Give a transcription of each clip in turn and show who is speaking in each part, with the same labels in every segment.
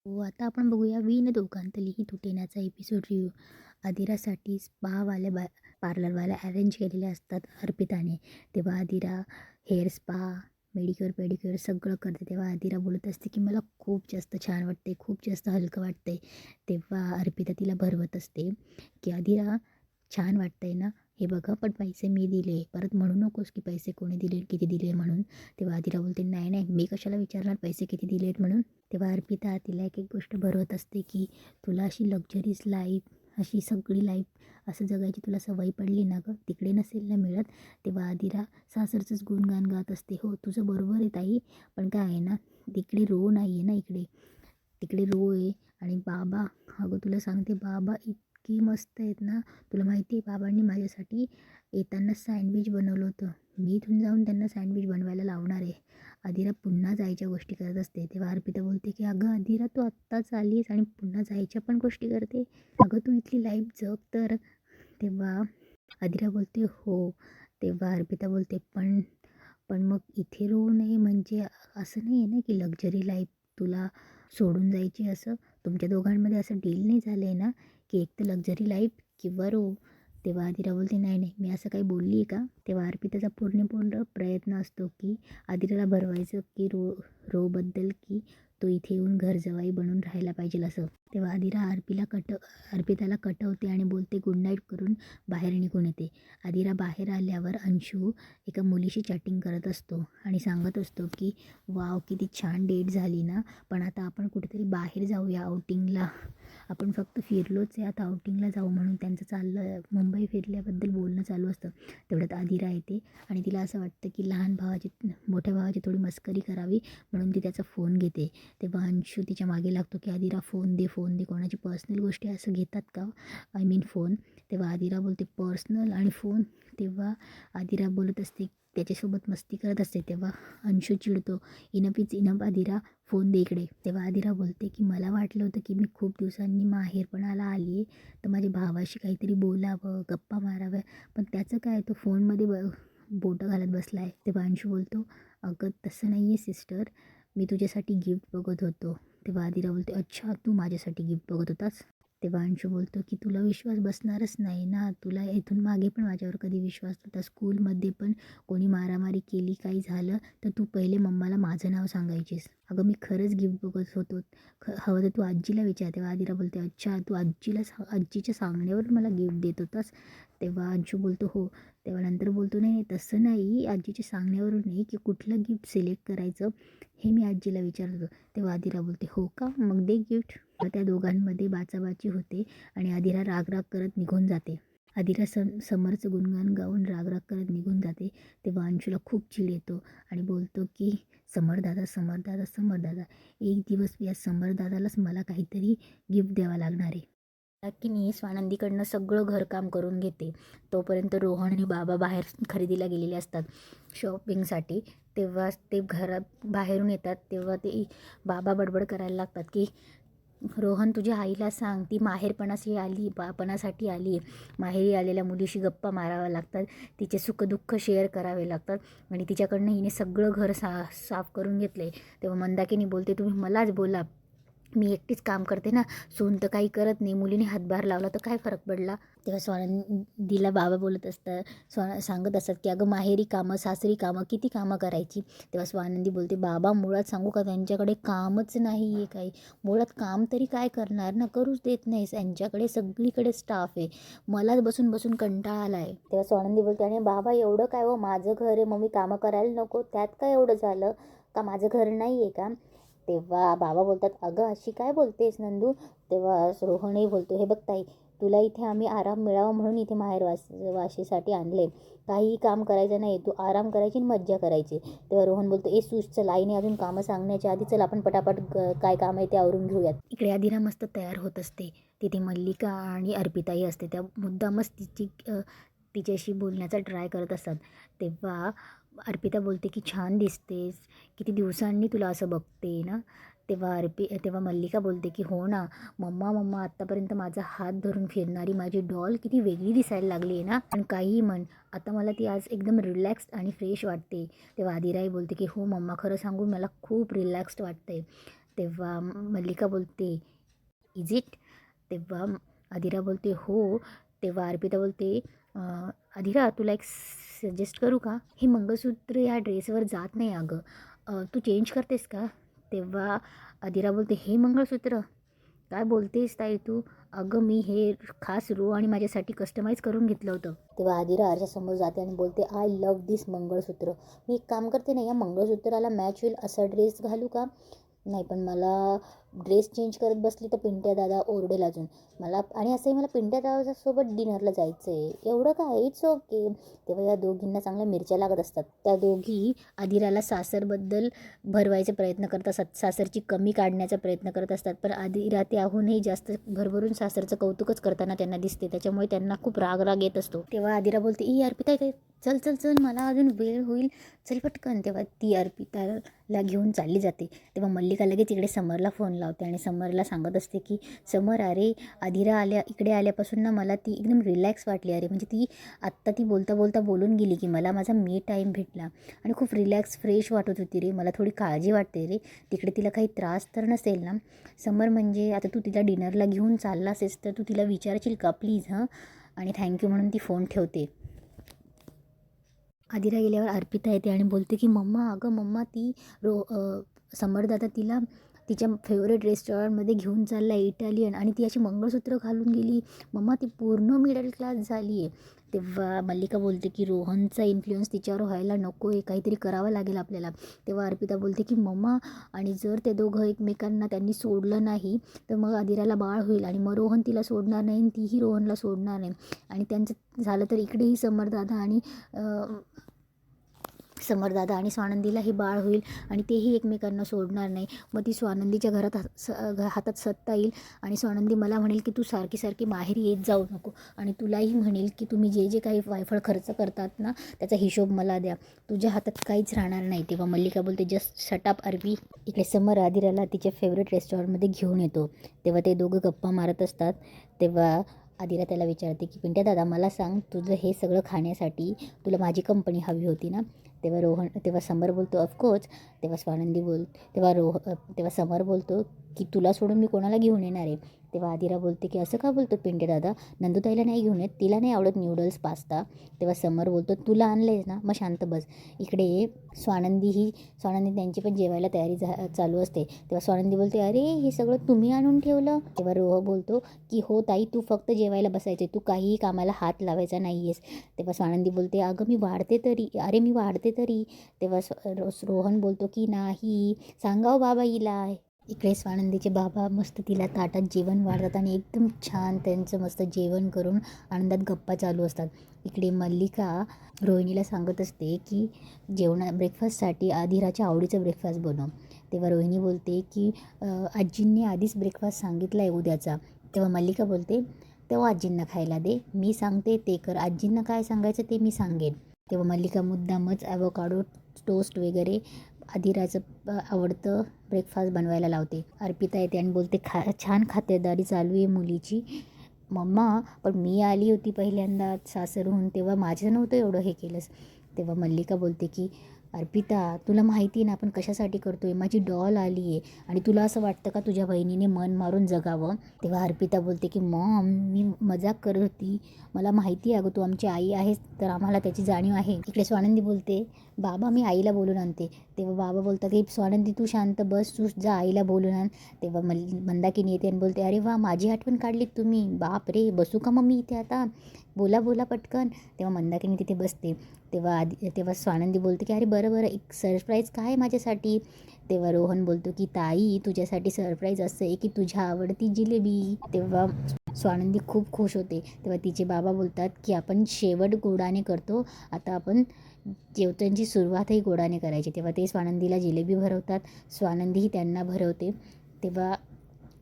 Speaker 1: हो, आता आपण बघूया विण दोघांतली ही तुटेण्याचा एपिसोड रिव्ह्यू. आदिरासाठी स्पावाल्या पार्लरवाल्या अरेंज केलेल्या असतात अर्पिताने. तेव्हा Adira hair spa, Medicure, pedicure सगळं करते. तेव्हा आदिरा बोलत असते की मला खूप जास्त छान वाटते, खूप जास्त हलकं वाटतंय. तेव्हा अर्पिता तिला भरवत असते की आदिरा छान वाटतंय ना, हे बघा पण पैसे मी दिले, परत म्हणू नकोस की पैसे कोणी दिले, किती दिले म्हणून. तेव्हा आदिरा बोलते नाही नाही, मी कशाला विचारणार पैसे किती दिलेत म्हणून. तेव्हा अर्पिता तिला एक एक गोष्ट भरवत असते की तुला अशी लक्झरीज लाईफ, अशी सगळी लाईफ असं जगायची तुला सवय पडली ना गं, तिकडे नसेल ना मिळत. तेव्हा आदिरा सासरचंच गुणगान गात असते. हो तुझं बरोबर आहे ताई, पण काय आहे ना, तिकडे रो नाही आहे ना, इकडे तिकडे रो आहे. आणि बाबा, अगं तुला सांगते बाबा इतकी मस्त आहेत ना. तुला माहिती आहे बाबांनी माझ्यासाठी येताना सँडविच बनवलं होतं. मी इथून जाऊन त्यांना सँडविच बनवायला लावणार आहे. आदिरा पुन्हा जायच्या गोष्टी करत असते. तेव्हा अर्पिता बोलते की अगं आदिरा तू आत्ताच आली आहेस आणि पुन्हा जायच्या पण गोष्टी करते. अगं तू इथली लाईफ जग तर. तेव्हा आदिरा बोलते हो. तेव्हा अर्पिता बोलते पण पण मग इथे रो नये म्हणजे असं नाही आहे ना की लक्झरी लाईफ तुला सोडून जायची असं. तुमच्या दोघांमध्ये असं डील नाही झालं आहे ना की एक तर लक्झरी लाईफ किंवा रो. तेव्हा आदिरा बोलते नाही नाही, मी असं काही बोलली आहे का. तेव्हा अर्पिताचा पूर्ण प्रयत्न असतो की आदिराला भरवायचं की रोबद्दल की तो इथे येऊन घर जवाई बनून राहायला पाहिजे असं. तेव्हा आदिरा अर्पिताला कटवते आणि बोलते गुड नाईट करून बाहेर निघून येते. आदिरा बाहेर आल्यावर अंशू एका मुलीशी चॅटिंग करत असतो आणि सांगत असतो की वाव किती छान डेट झाली ना, पण आता आपण कुठेतरी बाहेर जाऊया आउटिंगला. आपण फक्त फिरलोच आहे, आता आउटिंगला जाऊ म्हणून त्यांचं चाललं. मुंबई फिरल्याबद्दल बोलणं चालू असतं. तेवढ्यात आदिरा येते आणि तिला असं वाटतं की मोठ्या भावाची थोडी मस्करी करावी म्हणून ती त्याचा फोन घेते. तेव्हा अंशू तिच्या मागे लागतो की आदिरा फोन दे, फोन दे. कोणाची पर्सनल गोष्टी असं घेतात का, आय मीन फोन. तेव्हा आदिरा बोलते पर्सनल आणि फोन. तेव्हा आदिरा बोलत असते, त्याच्यासोबत मस्ती करत असते. तेव्हा अंशू चिडतो, enough is enough Aadira, phone दे इकडे. तेव्हा आदिरा बोलते की मला वाटलं होतं की मी खूप दिवसांनी माहेरपणाला आली आहे, तर माझ्या भावाशी काहीतरी बोलावं, गप्पा माराव्या, पण त्याचं काय, तो फोनमध्ये बोटं घालत बसला आहे. तेव्हा अंशू बोलतो अगं तसं नाही आहे सिस्टर, मी तुझ्यासाठी गिफ्ट बघत होतो. तेव्हा आदिरा बोलते अच्छा तू माझ्यासाठी गिफ्ट बघत होतास. तेव्हा अंशू बोलतो की तुला विश्वास बसणारच नाही ना, तुला इथून मागे पण माझ्यावर कधी विश्वास नव्हता. स्कूलमध्ये पण कोणी मारामारी केली, काही झालं तर तू पहिले मम्माला माझं नाव सांगायचीस. अगं मी खरंच गिफ्ट बघत होतो, हवं तर तू आजीला विचार. तेव्हा आदिरा बोलते अच्छा तू आजीच्या सांगण्यावर मला गिफ्ट देत होतास. तेव्हा अंशू बोलतो हो. तेव्हा नंतर बोलतो नाही नाही तसं नाही, आजीच्या सांगण्यावरून नाही की कुठलं गिफ्ट सिलेक्ट करायचं हे मी आजीला विचारत होतो. तेव्हा आदिरा बोलते हो का, मग दे गिफ्ट. त्या दोघांमध्ये बाचाबाची होते आणि आदिरा राग करत निघून जाते. आदिरा समरचं गुणगान गाऊन राग करत निघून जाते. तेव्हा अंशूला खूप चिड येतो आणि बोलतो की समरदादा समरदादा समरदादा, एक दिवस या समरदादालाच मला काहीतरी गिफ्ट द्यावा लागणार आहे. की स्वानंदीकडनं सगळं घरकाम करून घेते. तोपर्यंत रोहन आणि बाबा बाहेर खरेदीला गेलेले असतात शॉपिंगसाठी. तेव्हा ते घरात बाहेरून येतात. तेव्हा ते बाबा बडबड करायला लागतात की रोहन तुझ्या आईला सांग, ती पणासाठी आली. माहेरी आलेल्या मुलीशी गप्पा माराव्या लागतात, तिचे सुखदुःख शेअर करावे लागतात आणि तिच्याकडनं हिने सगळं घर साफ करून घेतलं आहे. तेव्हा मंदाकिनी बोलते तुम्ही मलाच बोला, मी एकटीच काम करते ना, सून तर काही करत नाही, मुलीने हातभार लावला तर काय फरक पडला. तेव्हा स्वानंदीला बाबा बोलत असतात, सांगत असतात की अगं माहेरी कामं, सासरी कामं, किती कामं करायची. तेव्हा स्वानंदी बोलते बाबा मुळात सांगू का, त्यांच्याकडे कामच नाही आहे काही. मुळात काम तरी काय करणार ना, करूच देत नाहीस. यांच्याकडे सगळीकडे स्टाफ आहे, मलाच बसून बसून कंटाळा आला आहे. तेव्हा स्वानंदी बोलते आणि बाबा एवढं काय हो, माझं घर आहे, मग मी कामं करायला नको, त्यात काय एवढं झालं का, माझं घर नाही आहे का. तेव्हा बाबा बोलतात अगं अशी काय बोलतेस नंदू. तेव्हा रोहनही बोलतो हे बघ ताई, तुला इथे आम्ही आराम मिळावा म्हणून इथे वाशीसाठी आणले, काहीही काम करायचं नाही, तू आराम करायची आणि मज्जा करायची. तेव्हा रोहन बोलतो ए सुश चल, आईने अजून कामं सांगण्याच्या आधी चल आपण पटापट काय काम आहे ते आवरून घेऊयात. इकडे आदिरा मस्त तयार होत असते. तिथे मल्लिका आणि अर्पिताही असते. त्या मुद्दामच तिच्याशी बोलण्याचा ट्राय करत असतात. तेव्हा अर्पिता बोलते की छान दिसतेस, किती दिवसांनी तुला असं बघते ना. तेव्हा मल्लिका बोलते की हो ना मम्मा आत्तापर्यंत माझा हात धरून फिरणारी माझी डॉल किती वेगळी दिसायला लागली आहे ना, पण काहीही म्हण आता मला ती आज एकदम रिलॅक्स्ड आणि फ्रेश वाटते. तेव्हा आदिराई बोलते की हो मम्मा, खरं सांगू मला खूप रिलॅक्स्ड वाटते. तेव्हा मल्लिका बोलते इज इट? तेव्हा अधीरा बोलते हो. तेव्हा अर्पिता बोलते अधीरा तुला एक सजेस्ट करू का? हे मंगळसूत्र या ड्रेसवर जात नाही अगं, तू चेंज करतेस का? तेव्हा अधीरा बोलते हे मंगळसूत्र काय बोलतेस ताई तू? अगं मी हे खास रो आणि माझ्यासाठी कस्टमाइज करून घेतलं होतं. तेव्हा अधीरा आरशासमोर जाते आणि बोलते आय लव्ह दिस मंगळसूत्र. मी एक काम करते ना, या मंगळसूत्राला मॅच होईल असा ड्रेस घालू का? नाही, पण मला ड्रेस चेंज करत बसली तर पिंट्या दादा ओरडेल अजून मला. आणि असंही मला पिंट्या दादासोबत डिनरला जायचं आहे. एवढं काय, इट्स ओके. तेव्हा या दोघींना चांगल्या मिरच्या लागत असतात. त्या दोघी अधीराला सासरबद्दल भरवायचे प्रयत्न करत असतात, सासरची कमी काढण्याचा प्रयत्न करत असतात. पण अधीरा त्याहूनही जास्त भरभरून सासरचं कौतुकच करताना त्यांना दिसते. त्याच्यामुळे त्यांना खूप राग येत असतो. तेव्हा अधीरा बोलते ई अर्पिता काय, चल चल चल मला अजून वेळ होईल, चल पटकन. तेव्हा ती अर्पिताला घेऊन चालली जाते. तेव्हा मल्लिका लगेच इकडे समरला फोन लावते आणि समरला सांगत असते की समर अरे अधीरा इकडे आल्यापासून ना मला ती एकदम रिलॅक्स वाटली. अरे म्हणजे ती बोलता बोलता बोलून गेली की मला माझा मी टाईम भेटला आणि खूप रिलॅक्स फ्रेश वाटत होती रे. मला थोडी काळजी वाटते रे, तिकडे तिला काही त्रास तर नसेल ना? समर म्हणजे आता तू तिला डिनरला घेऊन चालला असेस तर तू तिला विचारशील का प्लीज? हां, आणि थँक्यू म्हणून ती फोन ठेवते. अधीरा गेल्यावर अर्पिता येते आणि बोलते की मम्मा अगं मम्मा ती समरदादा तिला तिच्या फेवरेट रेस्टॉरंटमध्ये घेऊन चालला इटालियन आणि ती अशी मंगळसूत्र घालून गेली. मम्मा ती पूर्ण मिडल क्लास झाली आहे. तेव्हा मल्लिका बोलते की रोहनचा इन्फ्लुअन्स तिच्यावर व्हायला नको आहे, काहीतरी करावं लागेल आपल्याला. तेव्हा अर्पिता बोलते की मम्मा आणि जर ते दोघं एकमेकांना त्यांनी सोडलं नाही तर मग अधीराला बाळ होईल आणि मग रोहन तिला सोडणार नाही आणि तीही रोहनला सोडणार नाही. आणि त्यांचं झालं तर इकडेही समरदादा आणि स्वानंदीला हे बाळ होईल आणि तेही एकमेकांना सोडणार नाही. मग ती स्वानंदीच्या घरात हातात सत्ता येईल आणि स्वानंदी मला म्हणेल की तू सारखी सारखी माहेरी येत जाऊ नको आणि तुलाही म्हणेल की तुम्ही जे जे काही वायफळ खर्च करतात ना त्याचा हिशोब मला द्या, तुझ्या हातात काहीच राहणार नाही. तेव्हा मल्लिका बोलते जस्ट शटअप अर्वी. इकडे समर अधीराला तिच्या फेवरेट रेस्टॉरंटमध्ये घेऊन येतो. तेव्हा ते दोघं गप्पा मारत असतात. तेव्हा अधीरा त्याला विचारते की पिंट्या दादा मला सांग, तुझं हे सगळं खाण्यासाठी तुला माझी कंपनी हवी होती ना? तेव्हा समर बोलतो ऑफकोर्स. तेव्हा समर बोलतो की तुला सोडून मी कोणाला घेऊन येणार आहे? तेव्हा अधीरा बोलते की असं का बोलतो पिंट्या दादा, नंदुताईला नाही घेऊन येत, तिला नाही आवडत नूडल्स पास्ता. तेव्हा समर बोलतो तुला आणलंयस ना मग शांत बस. इकडे स्वानंदी त्यांची पण जेवायला तयारी चालू असते. तेव्हा स्वानंदी बोलते अरे हे सगळं तुम्ही आणून ठेवलं? तेव्हा रोह बोलतो की हो ताई, तू फक्त जेवायला बसायचे, तू काहीही कामाला हात लावायचा नाही आहेस. तेव्हा स्वानंदी बोलते अगं मी वाढते तरी. तेव्हा रोहन बोलतो की नाही, सांगाव बाबा हिला. इकडे स्वानंदीचे बाबा मस्त तिला ताटात जेवण वाढतात आणि एकदम छान त्यांचं मस्त जेवण करून आनंदात गप्पा चालू असतात. इकडे मल्लिका रोहिणीला सांगत असते की ब्रेकफास्टसाठी अधीराच्या आवडीचं ब्रेकफास्ट बनव. तेव्हा रोहिणी बोलते की आजींनी आधीच ब्रेकफास्ट सांगितला आहे उद्याचा. तेव्हा मल्लिका बोलते तेव्हा आजींना खायला दे, मी सांगते ते कर, आजींना काय सांगायचं ते मी सांगेन. तेव्हा मल्लिका मुद्दामच ॲवोकाडो टोस्ट वगैरे अधीराचं आवडतं ब्रेकफास्ट बनवायला लावते. अर्पिता येते आणि बोलते छान खातेदारी चालू आहे मुलीची. मम्मा पण मी आली होती पहिल्यांदा सासरहून तेव्हा माझं नव्हतं एवढं हे केलंस. तेव्हा मल्लिका बोलते की अर्पिता तुला माहिती आहे ना आपण कशासाठी करतो आहे, माझी डॉल आली आहे आणि तुला असं वाटतं का तुझ्या बहिणीने मन मारून जगावं? तेव्हा अर्पिता बोलते की मॉम मी मजाक करत होती, मला माहिती आहे अगं तू आमची आई आहेस तर आम्हाला त्याची जाणीव आहे. इकडे स्वानंदी बोलते बाबा मी आईला बोलून आणते. तेव्हा बाबा बोलतात की स्वानंदी तू शांत बस, तू जा आईला बोलून आण. तेव्हा मंदाकिनी येते आणि बोलते अरे वा माझी आठवण काढलीत तुम्ही, बाप रे बसू का मग मी इथे आता, बोला बोला पटकन. तेव्हा मंदाकिनी तिथे बसते. तेव्हा स्वानंदी बोलते की अरे बरं एक सरप्राईज काय आहे माझ्यासाठी? तेव्हा रोहन बोलतो की ताई तुझ्यासाठी सरप्राईज असं आहे की तुझ्या आवडती जिलेबी. तेव्हा स्वानंदी खूप खुश होते. तेव्हा तिचे बाबा बोलतात की आपण शेवट गोडाने करतो, आता आपण जेवतांची सुरुवातही गोडाने करायची. तेव्हा ते स्वानंदीला जिलेबी भरवतात, स्वानंदीही त्यांना भरवते. तेव्हा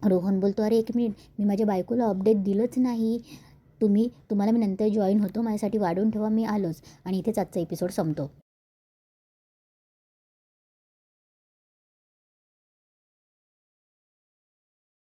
Speaker 1: रोहन बोलतो अरे एक मिनिट, मी माझ्या बायकोला अपडेट दिलंच नाही. तुम्हाला मी नंतर जॉईन होतो, माझ्यासाठी वाढवून ठेवा, मी आलोच. आणि इथेच आजचा एपिसोड संपतो.